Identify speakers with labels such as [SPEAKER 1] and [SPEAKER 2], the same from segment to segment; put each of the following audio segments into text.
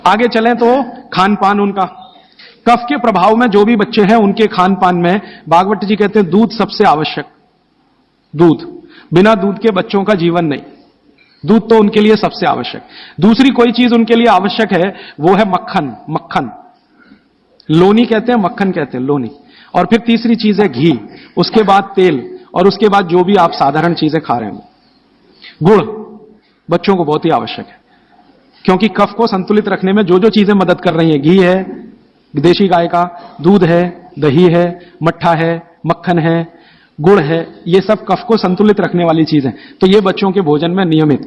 [SPEAKER 1] आगे चलें तो खान पान उनका, कफ के प्रभाव में जो भी बच्चे हैं उनके खान पान में भागवत जी कहते हैं दूध सबसे आवश्यक। दूध, बिना दूध के बच्चों का जीवन नहीं, दूध तो उनके लिए सबसे आवश्यक। दूसरी कोई चीज उनके लिए आवश्यक है वो है मक्खन। मक्खन, लोनी कहते हैं, मक्खन कहते हैं, लोनी। और फिर तीसरी चीज है घी, उसके बाद तेल, और उसके बाद जो भी आप साधारण चीजें खा रहे हैं। गुड़ बच्चों को बहुत ही आवश्यक है, क्योंकि कफ को संतुलित रखने में जो जो चीजें मदद कर रही हैं, घी है देशी गाय का, दूध है, दही है, मट्ठा है, मक्खन है, गुड़ है, ये सब कफ को संतुलित रखने वाली चीजें। तो ये बच्चों के भोजन में नियमित।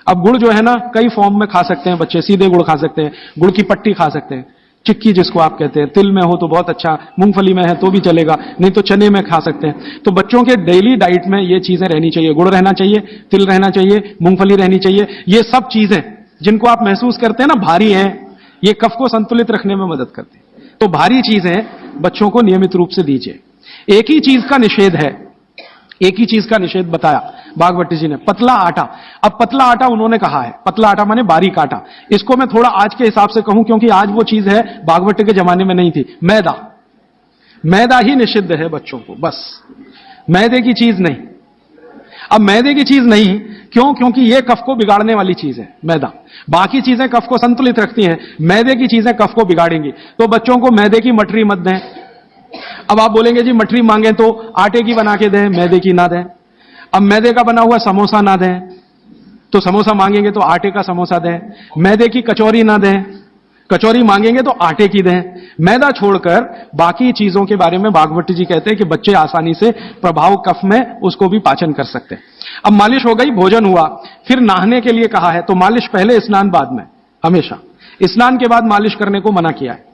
[SPEAKER 1] अब गुड़ जो है ना कई फॉर्म में खा सकते हैं बच्चे, सीधे गुड़ खा सकते हैं, गुड़ की पट्टी खा सकते हैं, चिक्की जिसको आप कहते हैं, तिल में हो तो बहुत अच्छा, मूंगफली में है तो भी चलेगा, नहीं तो चने में खा सकते हैं। तो बच्चों के डेली डाइट में ये चीजें रहनी चाहिए, गुड़ रहना चाहिए, तिल रहना चाहिए, मूंगफली रहनी चाहिए। ये सब चीजें जिनको आप महसूस करते हैं ना भारी हैं, ये कफ को संतुलित रखने में मदद करती हैं। तो भारी चीजें बच्चों को नियमित रूप से दीजिए। एक ही चीज का निषेध है, एक ही चीज का निषेध बताया भागवत जी ने, पतला आटा। अब पतला आटा उन्होंने कहा है, पतला आटा माने बारीक आटा। इसको मैं थोड़ा आज के हिसाब से कहूं क्योंकि आज वो चीज है भागवत के जमाने में नहीं थी। मैदा, मैदा ही निषिद्ध है बच्चों को, बस मैदे की चीज नहीं। अब मैदे की चीज नहीं क्यों? क्योंकि ये कफ को बिगाड़ने वाली चीज है मैदा। बाकी चीजें कफ को संतुलित रखती हैं, मैदे की चीजें कफ को बिगाड़ेंगी। तो बच्चों को मैदे की मठरी मत दें। अब आप बोलेंगे जी मठरी मांगे तो आटे की बना के दें, मैदे की ना दें। अब मैदे का बना हुआ समोसा ना दें, तो समोसा मांगेंगे तो आटे का समोसा दें। मैदे की कचौरी ना दें, कचौरी मांगेंगे तो आटे की दें। मैदा छोड़कर बाकी चीजों के बारे में भागवत जी कहते हैं कि बच्चे आसानी से प्रभाव कफ में उसको भी पाचन कर सकते हैं। अब मालिश हो गई, भोजन हुआ, फिर नहाने के लिए कहा है, तो मालिश पहले, स्नान बाद में। हमेशा स्नान के बाद मालिश करने को मना किया है,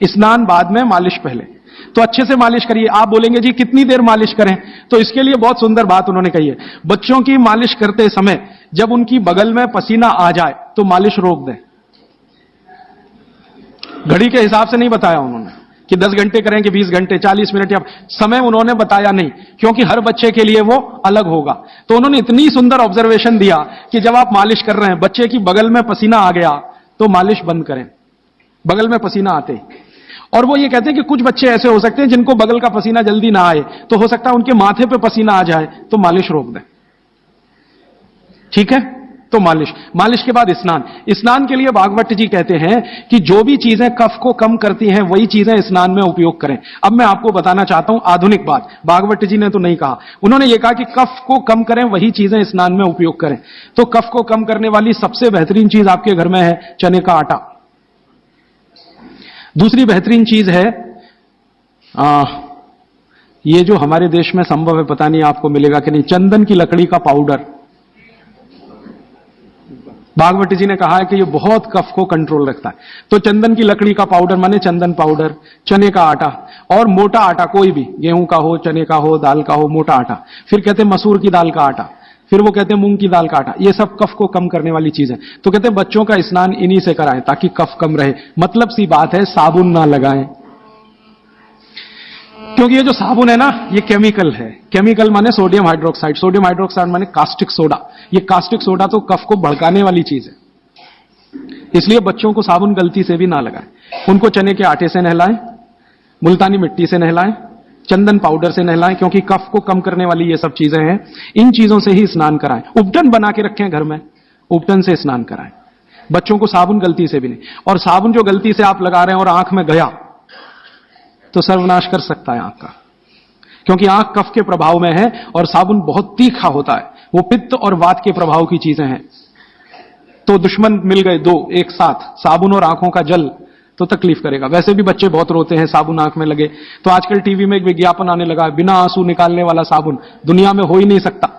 [SPEAKER 1] स्नान बाद में, मालिश पहले। तो अच्छे से मालिश करिए। आप बोलेंगे जी कितनी देर मालिश करें? तो इसके लिए बहुत सुंदर बात उन्होंने कही है। बच्चों की मालिश करते समय जब उनकी बगल में पसीना आ जाए तो मालिश रोक दें। घड़ी के हिसाब से नहीं बताया उन्होंने कि 10 घंटे करें कि 20 घंटे, 40 मिनट, या समय उन्होंने बताया नहीं, क्योंकि हर बच्चे के लिए वो अलग होगा। तो उन्होंने इतनी सुंदर ऑब्जर्वेशन दिया कि जब आप मालिश कर रहे हैं, बच्चे की बगल में पसीना आ गया तो मालिश बंद करें, बगल में पसीना आते ही। और वो ये कहते हैं कि कुछ बच्चे ऐसे हो सकते हैं जिनको बगल का पसीना जल्दी ना आए, तो हो सकता है उनके माथे पे पसीना आ जाए, तो मालिश रोक दें। ठीक है? तो मालिश के बाद स्नान। स्नान के लिए भागवत जी कहते हैं कि जो भी चीजें कफ को कम करती हैं वही चीजें स्नान में उपयोग करें। अब मैं आपको बताना चाहता हूं आधुनिक बात, भागवत जी ने तो नहीं कहा, उन्होंने ये कहा कि कफ को कम करें वही चीजें स्नान में उपयोग करें। तो कफ को कम करने वाली सबसे बेहतरीन चीज आपके घर में है चने का आटा। दूसरी बेहतरीन चीज है ये जो हमारे देश में संभव है, पता नहीं आपको मिलेगा कि नहीं, चंदन की लकड़ी का पाउडर। भागवत जी ने कहा है कि ये बहुत कफ को कंट्रोल रखता है। तो चंदन की लकड़ी का पाउडर माने चंदन पाउडर, चने का आटा, और मोटा आटा कोई भी, गेहूं का हो, चने का हो, दाल का हो, मोटा आटा। फिर कहते हैं मसूर की दाल का आटा, फिर वो कहते हैं मूंग की दाल का आटा। ये सब कफ को कम करने वाली चीजें। तो कहते हैं बच्चों का स्नान इन्हीं से कराएं ताकि कफ कम रहे। मतलब सी बात है, साबुन ना लगाएं, क्योंकि ये जो साबुन है ना ये केमिकल है। केमिकल माने सोडियम हाइड्रोक्साइड, सोडियम हाइड्रोक्साइड माने कास्टिक सोडा। ये कास्टिक सोडा तो कफ को भड़काने वाली चीज है, इसलिए बच्चों को साबुन गलती से भी ना लगाएं। उनको चने के आटे से नहलाएं, मुल्तानी मिट्टी से नहलाएं, चंदन पाउडर से नहलाएं, क्योंकि कफ को कम करने वाली ये सब चीजें हैं। इन चीजों से ही स्नान कराएं। उपटन बना के रखें घर में, उपटन से स्नान कराएं बच्चों को, साबुन गलती से भी नहीं। और साबुन जो गलती से आप लगा रहे हैं और आंख में गया तो सर्वनाश कर सकता है आंख का, क्योंकि आंख कफ के प्रभाव में है और साबुन बहुत तीखा होता है, वो पित्त और वात के प्रभाव की चीजें हैं। तो दुश्मन मिल गए दो एक साथ, साबुन और आंखों का जल, तो तकलीफ करेगा। वैसे भी बच्चे बहुत रोते हैं साबुन आंख में लगे। तो आजकल टीवी में एक विज्ञापन आने लगा है, बिना आंसू निकालने वाला साबुन दुनिया में हो ही नहीं सकता।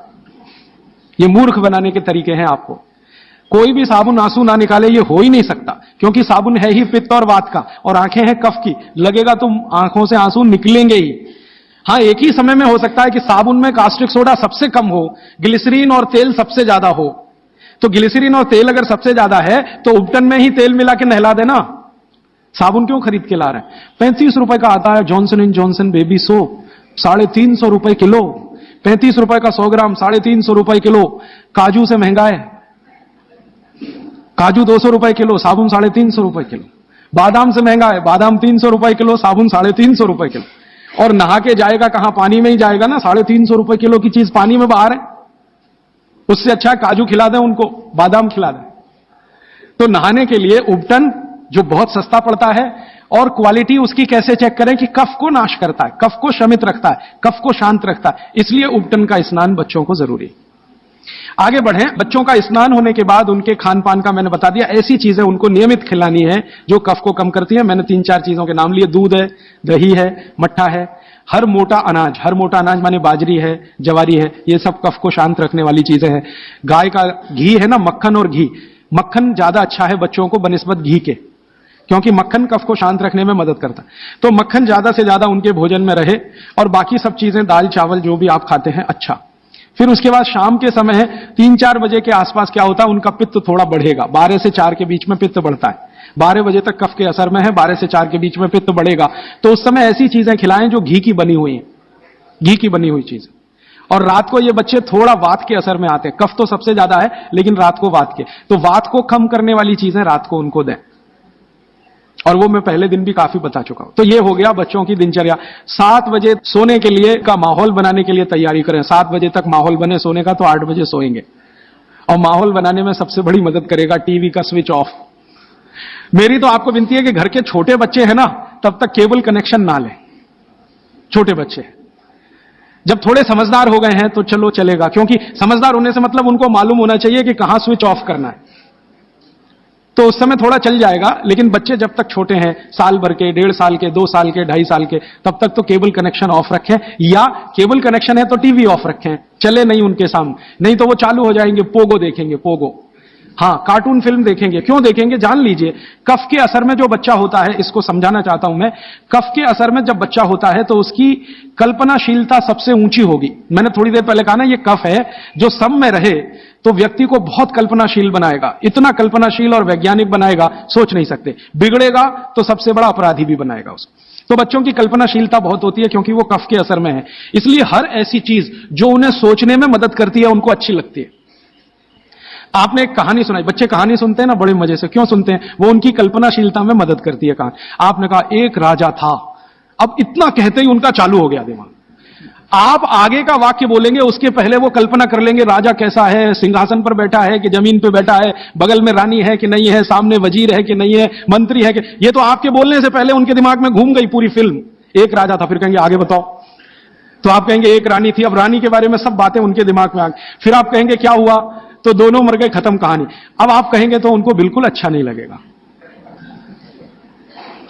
[SPEAKER 1] ये मूर्ख बनाने के तरीके हैं आपको। कोई भी साबुन आंसू ना निकाले, ये हो ही नहीं सकता, क्योंकि साबुन है ही पित्त और वात का, और आंखें हैं कफ की। लगेगा तो आंखों से आंसू निकलेंगे ही। हां, एक ही समय में हो सकता है कि साबुन में कास्टिक सोडा सबसे कम हो, ग्लिसरीन और तेल सबसे ज्यादा हो। तो ग्लिसरीन और तेल अगर सबसे ज्यादा है तो उपटन में ही तेल मिला के नहला देना। साबुन क्यों खरीद के ला रहे हैं? 35 रुपए का आता है Johnson and Johnson baby soap, 350 रुपए किलो। 35 रुपए का 100 ग्राम, 350 रुपए किलो। काजू से महंगा है। काजू 200 रुपए किलो, साबुन 350 रुपए किलो। बादाम से महंगा है, बादाम 300 रुपए किलो, साबुन 350 रुपए किलो। और नहा के जाएगा कहां? पानी में ही जाएगा ना। 350 रुपए किलो की चीज पानी में बाहर है। उससे अच्छा काजू खिला दें उनको, बादाम खिला दें। तो नहाने के लिए उबटन जो बहुत सस्ता पड़ता है, और क्वालिटी उसकी कैसे चेक करें कि कफ को नाश करता है, कफ को शमित रखता है, कफ को शांत रखता है, इसलिए उबटन का स्नान बच्चों को जरूरी है। आगे बढ़ें। बच्चों का स्नान होने के बाद उनके खान पान का मैंने बता दिया। ऐसी चीजें उनको नियमित खिलानी है जो कफ को कम करती है। मैंने 3-4 चीजों के नाम लिए। दूध है, दही है, मट्ठा है, हर मोटा अनाज माने बाजरी है, जवारी है, ये सब कफ को शांत रखने वाली चीजें हैं। गाय का घी है ना, मक्खन और घी, मक्खन ज्यादा अच्छा है बच्चों को बनिस्बत घी के, क्योंकि मक्खन कफ को शांत रखने में मदद करता है। तो मक्खन ज्यादा से ज्यादा उनके भोजन में रहे, और बाकी सब चीजें दाल चावल जो भी आप खाते हैं अच्छा। फिर उसके बाद शाम के समय है 3-4 बजे के आसपास क्या होता है, उनका पित्त थोड़ा बढ़ेगा। 12 से 4 के बीच में पित्त बढ़ता है। 12 बजे तक कफ के असर में है, 12 से 4 के बीच में पित्त बढ़ेगा। तो उस समय ऐसी चीजें खिलाएं जो घी की बनी हुई हैं, घी की बनी हुई चीज। और रात को ये बच्चे थोड़ा वात के असर में आते हैं। कफ तो सबसे ज्यादा है, लेकिन रात को वात के, तो वात को कम करने वाली चीजें रात को उनको दें। और वो मैं पहले दिन भी काफी बता चुका हूं। तो ये हो गया बच्चों की दिनचर्या। 7 बजे सोने के लिए का माहौल बनाने के लिए तैयारी करें। 7 बजे तक माहौल बने सोने का, तो 8 बजे सोएंगे। और माहौल बनाने में सबसे बड़ी मदद करेगा टीवी का स्विच ऑफ। मेरी तो आपको विनती है कि घर के छोटे बच्चे हैं ना, तब तक केबल कनेक्शन ना लें। छोटे बच्चे जब थोड़े समझदार हो गए हैं तो चलो चलेगा, क्योंकि समझदार होने से मतलब उनको मालूम होना चाहिए कि कहां स्विच ऑफ करना है, तो उस समय थोड़ा चल जाएगा। लेकिन बच्चे जब तक छोटे हैं, साल भर के, 1.5 साल के, 2 साल के, 2.5 साल के, तब तक तो केबल कनेक्शन ऑफ रखें, या केबल कनेक्शन है तो टीवी ऑफ रखें, चले नहीं उनके सामने, नहीं तो वो चालू हो जाएंगे, पोगो देखेंगे, पोगो। हाँ, कार्टून फिल्म देखेंगे। क्यों देखेंगे? जान लीजिए, कफ के असर में जो बच्चा होता है, इसको समझाना चाहता हूं मैं, कफ के असर में जब बच्चा होता है तो उसकी कल्पनाशीलता सबसे ऊंची होगी। मैंने थोड़ी देर पहले कहा ना, ये कफ है जो सम में रहे तो व्यक्ति को बहुत कल्पनाशील बनाएगा, इतना कल्पनाशील और वैज्ञानिक बनाएगा, सोच नहीं सकते। बिगड़ेगा तो सबसे बड़ा अपराधी भी बनाएगा उसको। तो बच्चों की कल्पनाशीलता बहुत होती है, क्योंकि वो कफ के असर में है। इसलिए हर ऐसी चीज जो उन्हें सोचने में मदद करती है उनको अच्छी लगती है। आपने एक कहानी सुनाई, बच्चे कहानी सुनते हैं ना बड़े मजे से, क्यों सुनते हैं? वो उनकी कल्पनाशीलता में मदद करती है कहानी। आपने कहा एक राजा था, अब इतना कहते ही उनका चालू हो गया दिमाग। आप आगे का वाक्य बोलेंगे, उसके पहले वो कल्पना कर लेंगे राजा कैसा है, सिंहासन पर बैठा है कि जमीन पर बैठा है, बगल में रानी है कि नहीं है, सामने वजीर है कि नहीं है, मंत्री है कि, ये तो आपके बोलने से पहले उनके दिमाग में घूम गई पूरी फिल्म। एक राजा था, फिर कहेंगे आगे बताओ, तो आप कहेंगे एक रानी थी, अब रानी के बारे में सब बातें उनके दिमाग में आ गई। फिर आप कहेंगे क्या हुआ, तो दोनों मर गए, खत्म कहानी। अब आप कहेंगे तो उनको बिल्कुल अच्छा नहीं लगेगा।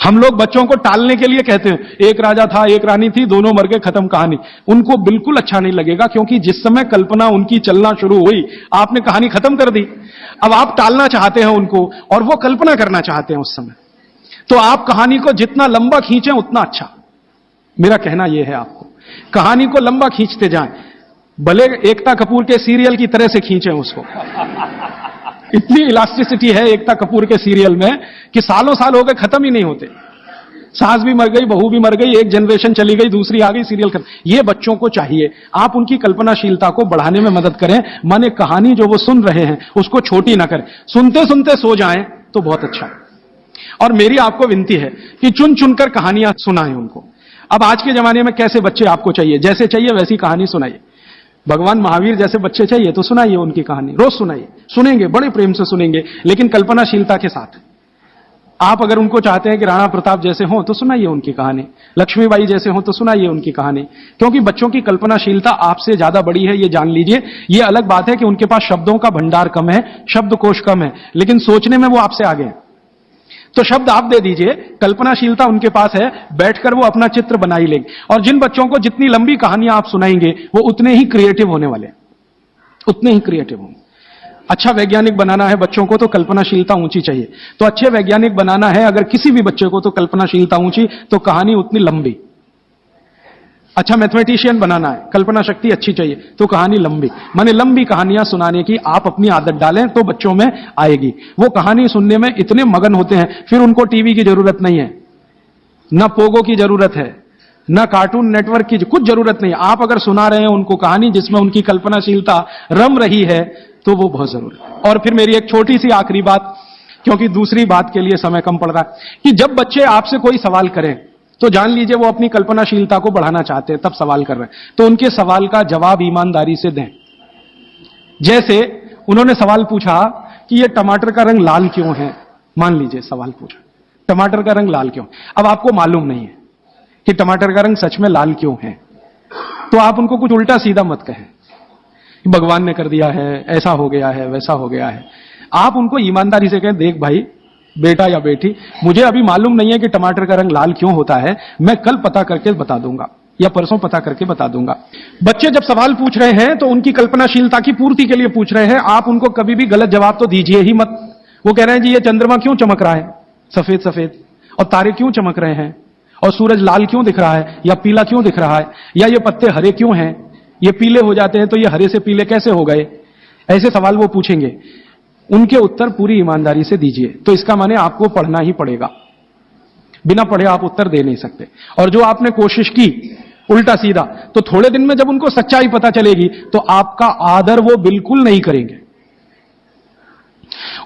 [SPEAKER 1] हम लोग बच्चों को टालने के लिए कहते हैं, एक राजा था, एक रानी थी, दोनों मर गए, खत्म कहानी। उनको बिल्कुल अच्छा नहीं लगेगा, क्योंकि जिस समय कल्पना उनकी चलना शुरू हुई, आपने कहानी खत्म कर दी। अब आप टालना चाहते हैं उनको, और वो कल्पना करना चाहते हैं उस समय। तो आप कहानी को जितना लंबा खींचें उतना अच्छा। मेरा कहना यह है आपको, कहानी को लंबा खींचते जाएं, भले एकता कपूर के सीरियल की तरह से खींचें उसको। इतनी इलास्टिसिटी है एकता कपूर के सीरियल में कि सालों साल हो गए, खत्म ही नहीं होते। सास भी मर गई, बहू भी मर गई, एक जनरेशन चली गई, दूसरी आ गई, सीरियल खत्म। ये बच्चों को चाहिए, आप उनकी कल्पनाशीलता को बढ़ाने में मदद करें। माने कहानी जो वो सुन रहे हैं उसको छोटी ना करें, सुनते सुनते सो जाएं तो बहुत अच्छा। और मेरी आपको विनती है कि चुन चुनकर कहानियां सुनाएं उनको। अब आज के जमाने में कैसे बच्चे आपको चाहिए, जैसे चाहिए वैसी कहानी सुनाइए। भगवान महावीर जैसे बच्चे चाहिए तो सुनाइए उनकी कहानी, रोज सुनाइए, सुनेंगे, बड़े प्रेम से सुनेंगे, लेकिन कल्पनाशीलता के साथ। आप अगर उनको चाहते हैं कि राणा प्रताप जैसे हों तो सुनाइए उनकी कहानी, लक्ष्मीबाई जैसे हों तो सुनाइए उनकी कहानी, क्योंकि बच्चों की कल्पनाशीलता आपसे ज्यादा बड़ी है, ये जान लीजिए। ये अलग बात है कि उनके पास शब्दों का भंडार कम है, शब्दकोश कम है, लेकिन सोचने में वो आपसे आगे हैं। तो शब्द आप दे दीजिए, कल्पनाशीलता उनके पास है, बैठकर वो अपना चित्र बना ही लेंगे। और जिन बच्चों को जितनी लंबी कहानियां आप सुनाएंगे वो उतने ही क्रिएटिव होने वाले, उतने ही क्रिएटिव होंगे। अच्छा वैज्ञानिक बनाना है बच्चों को तो कल्पनाशीलता ऊंची चाहिए। तो अच्छे वैज्ञानिक बनाना है अगर किसी भी बच्चे को, तो कल्पनाशीलता ऊंची, तो कहानी उतनी लंबी। अच्छा मैथमेटिशियन बनाना है, कल्पना शक्ति अच्छी चाहिए, तो कहानी लंबी। माने लंबी कहानियां सुनाने की आप अपनी आदत डालें तो बच्चों में आएगी। वो कहानी सुनने में इतने मगन होते हैं, फिर उनको टीवी की जरूरत नहीं है, ना पोगो की जरूरत है, ना कार्टून नेटवर्क की कुछ जरूरत नहीं। आप अगर सुना रहे हैं उनको कहानी जिसमें उनकी कल्पनाशीलता रम रही है तो वो बहुत जरूरी है। और फिर मेरी एक छोटी सी आखिरी बात, क्योंकि दूसरी बात के लिए समय कम पड़ रहा है, कि जब बच्चे आपसे कोई सवाल करें तो जान लीजिए वो अपनी कल्पनाशीलता को बढ़ाना चाहते हैं, तब सवाल कर रहे हैं, तो उनके सवाल का जवाब ईमानदारी से दें। जैसे उन्होंने सवाल पूछा कि ये टमाटर का रंग लाल क्यों है, मान लीजिए सवाल पूछा टमाटर का रंग लाल क्यों, अब आपको मालूम नहीं है कि टमाटर का रंग सच में लाल क्यों है, तो आप उनको कुछ उल्टा सीधा मत कहें, भगवान ने कर दिया है, ऐसा हो गया है, वैसा हो गया है। आप उनको ईमानदारी से कहें, देख भाई बेटा या बेटी, मुझे अभी मालूम नहीं है कि टमाटर का रंग लाल क्यों होता है, मैं कल पता करके बता दूंगा या परसों पता करके बता दूंगा। बच्चे जब सवाल पूछ रहे हैं तो उनकी कल्पनाशीलता की पूर्ति के लिए पूछ रहे हैं, आप उनको कभी भी गलत जवाब तो दीजिए ही मत। वो कह रहे हैं जी ये चंद्रमा क्यों चमक रहा है सफेद सफेद, और तारे क्यों चमक रहे हैं, और सूरज लाल क्यों दिख रहा है या पीला क्यों दिख रहा है, या ये पत्ते हरे क्यों हैं, ये पीले हो जाते हैं तो ये हरे से पीले कैसे हो गए, ऐसे सवाल वो पूछेंगे। उनके उत्तर पूरी ईमानदारी से दीजिए। तो इसका माने आपको पढ़ना ही पड़ेगा, बिना पढ़े आप उत्तर दे नहीं सकते। और जो आपने कोशिश की उल्टा सीधा, तो थोड़े दिन में जब उनको सच्चाई पता चलेगी तो आपका आदर वो बिल्कुल नहीं करेंगे।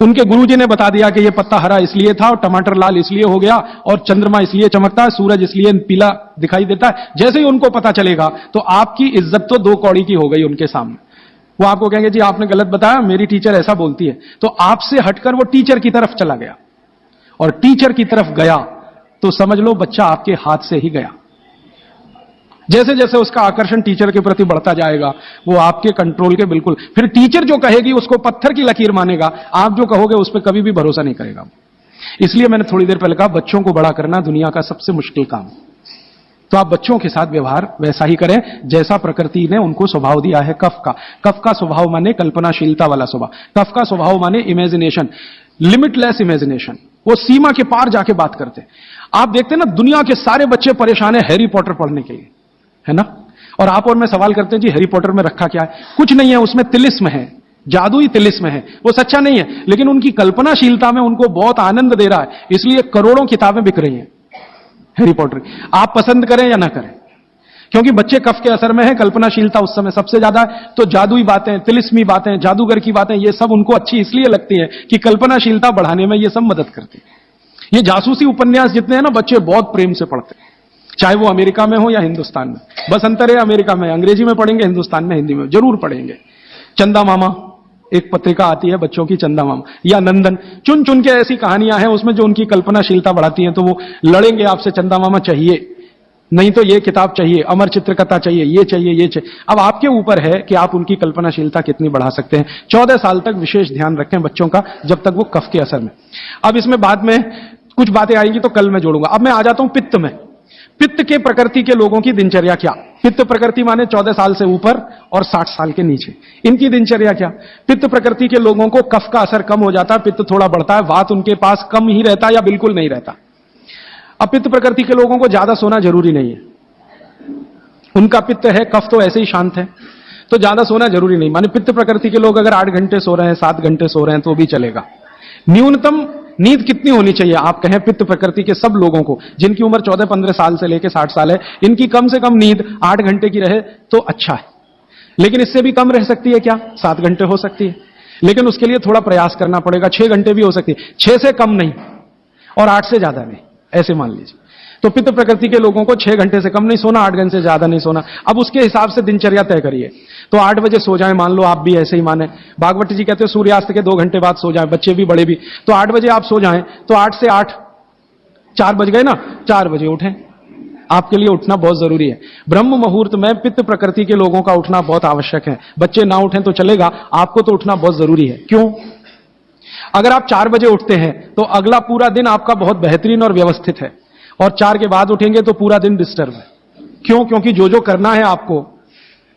[SPEAKER 1] उनके गुरुजी ने बता दिया कि ये पत्ता हरा इसलिए था और टमाटर लाल इसलिए हो गया और चंद्रमा इसलिए चमकता है, सूरज इसलिए पीला दिखाई देता है। जैसे ही उनको पता चलेगा तो आपकी इज्जत तो दो कौड़ी की हो गई उनके सामने। वो आपको कहेंगे जी आपने गलत बताया, मेरी टीचर ऐसा बोलती है। तो आपसे हटकर वो टीचर की तरफ चला गया, और टीचर की तरफ गया तो समझ लो बच्चा आपके हाथ से ही गया। जैसे जैसे उसका आकर्षण टीचर के प्रति बढ़ता जाएगा वो आपके कंट्रोल के बिल्कुल, फिर टीचर जो कहेगी उसको पत्थर की लकीर मानेगा, आप जो कहोगे उस पर कभी भी भरोसा नहीं करेगा। इसलिए मैंने थोड़ी देर पहले कहा बच्चों को बड़ा करना दुनिया का सबसे मुश्किल काम। तो आप बच्चों के साथ व्यवहार वैसा ही करें जैसा प्रकृति ने उनको स्वभाव दिया है। कफ का स्वभाव माने कल्पनाशीलता वाला स्वभाव, कफ का स्वभाव माने इमेजिनेशन, लिमिटलेस इमेजिनेशन। वो सीमा के पार जाके बात करते। आप देखते हैं ना दुनिया के सारे बच्चे परेशान है हैरी पॉटर पढ़ने के लिए, है ना, और आप और मैं सवाल करते हैं जी हैरी पॉटर में रखा क्या है, कुछ नहीं है, उसमें तिलिस्म है, जादुई तिलिस्म है, वो सच्चा नहीं है, लेकिन उनकी कल्पनाशीलता में उनको बहुत आनंद दे रहा है, इसलिए करोड़ों किताबें बिक रही हैं हैरी पॉटर। आप पसंद करें या ना करें, क्योंकि बच्चे कफ के असर में है, कल्पनाशीलता उस समय सबसे ज्यादा है, तो जादुई बातें, तिलिस्मी बातें, जादूगर की बातें, ये सब उनको अच्छी इसलिए लगती है कि कल्पनाशीलता बढ़ाने में ये सब मदद करती है। ये जासूसी उपन्यास जितने हैं ना बच्चे बहुत प्रेम से पढ़ते हैं, चाहे वो अमेरिका में हो या हिंदुस्तान में। बस अंतर है अमेरिका में अंग्रेजी में पढ़ेंगे, हिंदुस्तान में हिंदी में जरूर पढ़ेंगे। चंदा मामा एक पत्रिका आती है बच्चों की, चंदा मामा या नंदन, चुन चुन के ऐसी कहानियां हैं उसमें जो उनकी कल्पनाशीलता बढ़ाती हैं। तो वो लड़ेंगे आपसे, चंदा मामा चाहिए, नहीं तो ये किताब चाहिए, अमर चित्रकथा चाहिए, ये चाहिए, ये चाहिए। अब आपके ऊपर है कि आप उनकी कल्पनाशीलता कितनी बढ़ा सकते हैं। 14 साल तक विशेष ध्यान रखें बच्चों का, जब तक वो कफ के असर में। अब इसमें बाद में कुछ बातें आएंगी तो कल मैं जोड़ूंगा। अब मैं आ जाता हूं पित्त में। पित्त के प्रकृति के लोगों की दिनचर्या क्या। पित्त प्रकृति माने 14 साल से ऊपर और 60 साल के नीचे, इनकी दिनचर्या क्या। पित्त प्रकृति के लोगों को कफ का असर कम हो जाता है, पित्त थोड़ा बढ़ता है, वात उनके पास कम ही रहता है या बिल्कुल नहीं रहता। अब पित्त प्रकृति के लोगों को ज्यादा सोना जरूरी नहीं है, उनका पित्त है, कफ तो ऐसे ही शांत है, तो ज्यादा सोना जरूरी नहीं। माने पित्त प्रकृति के लोग अगर 8 घंटे सो रहे हैं, 7 घंटे सो रहे हैं तो भी चलेगा। न्यूनतम नींद कितनी होनी चाहिए आप कहें पित्त प्रकृति के सब लोगों को, जिनकी उम्र 14-15 साल से लेकर 60 साल है, इनकी कम से कम नींद 8 घंटे की रहे तो अच्छा है। लेकिन इससे भी कम रह सकती है क्या, 7 घंटे हो सकती है, लेकिन उसके लिए थोड़ा प्रयास करना पड़ेगा। 6 घंटे भी हो सकती है, 6 से कम नहीं और 8 से ज्यादा नहीं, ऐसे मान लीजिए। तो पित्त प्रकृति के लोगों को 6 घंटे से कम नहीं सोना, 8 घंटे से ज्यादा नहीं सोना। अब उसके हिसाब से दिनचर्या तय करिए। तो 8 बजे सो जाएं, मान लो आप भी ऐसे ही माने। भागवत जी कहते हैं सूर्यास्त के 2 घंटे बाद सो जाएं, बच्चे भी बड़े भी। तो 8 बजे आप सो जाएं, तो 8 से 8 4 बज गए ना, 4 बजे उठें। आपके लिए उठना बहुत जरूरी है। ब्रह्म मुहूर्त में पित्त प्रकृति के लोगों का उठना बहुत आवश्यक है। बच्चे ना उठें तो चलेगा, आपको तो उठना बहुत जरूरी है। क्यों? अगर आप 4 बजे उठते हैं तो अगला पूरा दिन आपका बहुत बेहतरीन और व्यवस्थित है, और 4 के बाद उठेंगे तो पूरा दिन डिस्टर्ब है। क्यों? क्योंकि जो जो करना है आपको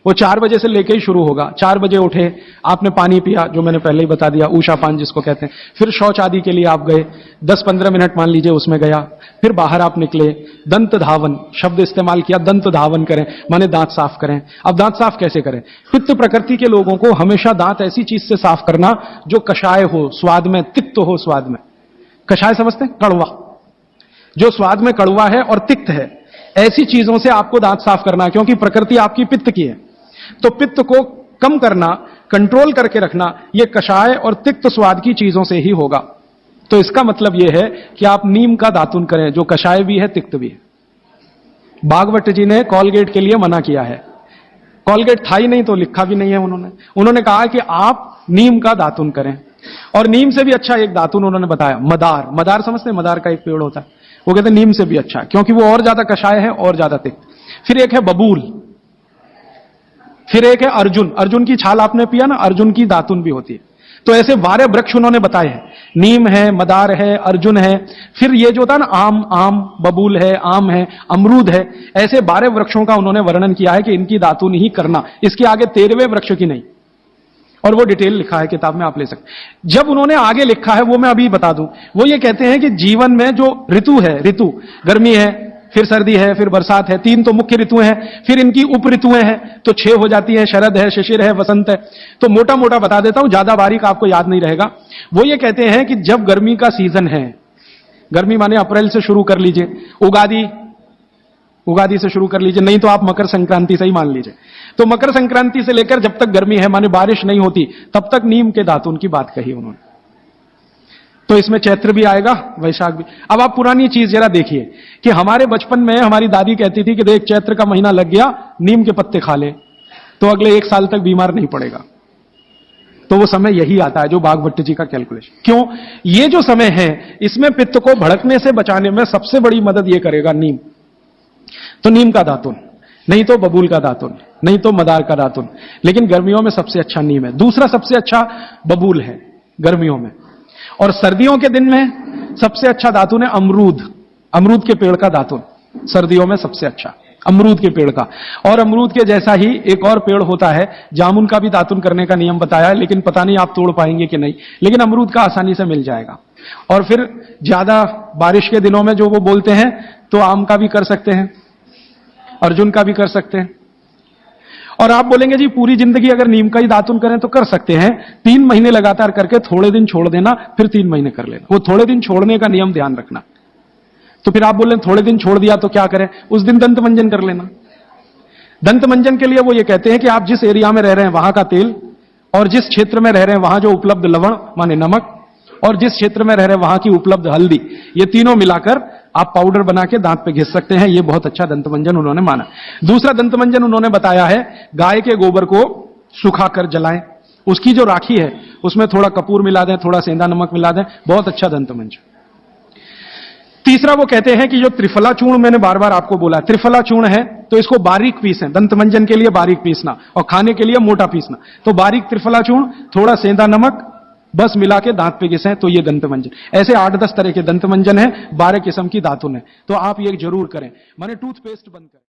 [SPEAKER 1] वो 4 बजे से लेकर ही शुरू होगा। 4 बजे उठे, आपने पानी पिया, जो मैंने पहले ही बता दिया, ऊषा पान जिसको कहते हैं। फिर शौच आदि के लिए आप गए, 10-15 मिनट मान लीजिए उसमें गया, फिर बाहर आप निकले, दंत धावन शब्द इस्तेमाल किया, दंत धावन करें माने दांत साफ करें। अब दांत साफ कैसे करें? पित्त प्रकृति के लोगों को हमेशा दांत ऐसी चीज से साफ करना जो कषाय हो, स्वाद में तिक्त हो। स्वाद में कषाय समझते हैं, कड़वा, जो स्वाद में कड़वा है और तिक्त है, ऐसी चीजों से आपको दांत साफ करना है, क्योंकि प्रकृति आपकी पित्त की है। तो पित्त को कम करना, कंट्रोल करके रखना, यह कषाय और तिक्त स्वाद की चीजों से ही होगा। तो इसका मतलब यह है कि आप नीम का दातुन करें, जो कषाय भी है, तिक्त भी है। भागवत जी ने कॉलगेट के लिए मना किया है। कॉलगेट था ही नहीं तो लिखा भी नहीं है उन्होंने कहा कि आप नीम का दातुन करें। और नीम से भी अच्छा एक दातुन उन्होंने बताया, मदार। मदार समझते हैं? मदार का एक पेड़ होता है, वो कहते हैं नीम से भी अच्छा, क्योंकि वो और ज्यादा कषाय है और ज्यादा तिक्त। फिर एक है बबूल, फिर एक है अर्जुन। अर्जुन की छाल आपने पिया ना, अर्जुन की दातुन भी होती है। तो ऐसे 12 वृक्ष उन्होंने बताए हैं, नीम है, मदार है, अर्जुन है, फिर ये जो था ना आम, बबूल है, आम है, अमरूद है, ऐसे 12 वृक्षों का उन्होंने वर्णन किया है कि इनकी दातुन ही करना, इसके आगे 13वें वृक्ष की नहीं। और वो डिटेल लिखा है किताब में, आप ले सकते। जब उन्होंने आगे लिखा है वो मैं अभी बता दूं, वो ये कहते हैं कि जीवन में जो ऋतु है, ऋतु गर्मी है, फिर सर्दी है, फिर बरसात है, 3 तो मुख्य ऋतुएं हैं, फिर इनकी उप ऋतुएं हैं, तो 6 हो जाती हैं, शरद है, शिशिर है, वसंत है। तो मोटा मोटा बता देता हूं, ज्यादा बारीक आपको याद नहीं रहेगा। वो ये कहते हैं कि जब गर्मी का सीजन है, गर्मी माने अप्रैल से शुरू कर लीजिए, उगादी से शुरू कर लीजिए, नहीं तो आप मकर संक्रांति से ही मान लीजिए। तो मकर संक्रांति से लेकर जब तक गर्मी है, माने बारिश नहीं होती, तब तक नीम के दातुन की बात कही उन्होंने। तो इसमें चैत्र भी आएगा, वैशाख भी। अब आप पुरानी चीज जरा देखिए कि हमारे बचपन में हमारी दादी कहती थी कि देख, चैत्र का महीना लग गया, नीम के पत्ते खा ले तो अगले 1 साल तक बीमार नहीं पड़ेगा। तो वो समय यही आता है जो भागवत जी का कैलकुलेशन। क्यों? ये जो समय है, इसमें पित्त को भड़कने से बचाने में सबसे बड़ी मदद ये करेगा नीम। तो नीम का दातुन, नहीं तो बबूल का दातुन, नहीं तो मदार का दातुन, लेकिन गर्मियों में सबसे अच्छा नीम है। दूसरा सबसे अच्छा बबूल है गर्मियों में। और सर्दियों के दिन में सबसे अच्छा दातुन है अमरूद। अमरूद के पेड़ का दातुन सर्दियों में सबसे अच्छा, अमरूद के पेड़ का। और अमरूद के जैसा ही एक और पेड़ होता है, जामुन का भी दातुन करने का नियम बताया है, लेकिन पता नहीं आप तोड़ पाएंगे कि नहीं, लेकिन अमरूद का आसानी से मिल जाएगा। और फिर ज्यादा बारिश के दिनों में जो वो बोलते हैं, तो आम का भी कर सकते हैं, अर्जुन का भी कर सकते हैं। और आप बोलेंगे जी पूरी जिंदगी अगर नीम का ही दातुन करें तो कर सकते हैं, 3 महीने लगातार करके थोड़े दिन छोड़ देना, फिर 3 महीने कर लेना। वो थोड़े दिन छोड़ने का नियम ध्यान रखना। तो फिर आप बोल रहे हैं थोड़े दिन छोड़ दिया तो क्या करें? उस दिन दंत मंजन कर लेना। दंत मंजन के लिए वो ये कहते हैं कि आप जिस एरिया में रह रहे हैं वहां का तेल, और जिस क्षेत्र में रह रहे हैं वहां जो उपलब्ध लवण माने नमक, और जिस क्षेत्र में रह रहे हैं वहां की उपलब्ध हल्दी, ये तीनों मिलाकर आप पाउडर बना के दांत पे घिस सकते हैं। ये बहुत अच्छा दंतमंजन उन्होंने माना। दूसरा दंतमंजन उन्होंने बताया है, गाय के गोबर को सुखाकर जलाएं, उसकी जो राखी है उसमें थोड़ा कपूर मिला दें, थोड़ा सेंधा नमक मिला दें, बहुत अच्छा दंतमंजन। तीसरा वो कहते हैं कि जो त्रिफला चूर्ण, मैंने बार बार आपको बोला, त्रिफला चूर्ण है तो इसको बारीक पीसें, दंतमंजन के लिए बारीक पीसना और खाने के लिए मोटा पीसना। तो बारीक त्रिफला चूर्ण, थोड़ा सेंधा नमक, बस मिला के दांत पे घिसें, तो ये दंतमंजन। ऐसे 8-10 तरह के दंतमंजन है, 12 किस्म की दातुन है। तो आप ये जरूर करें, माने टूथपेस्ट बंद करें।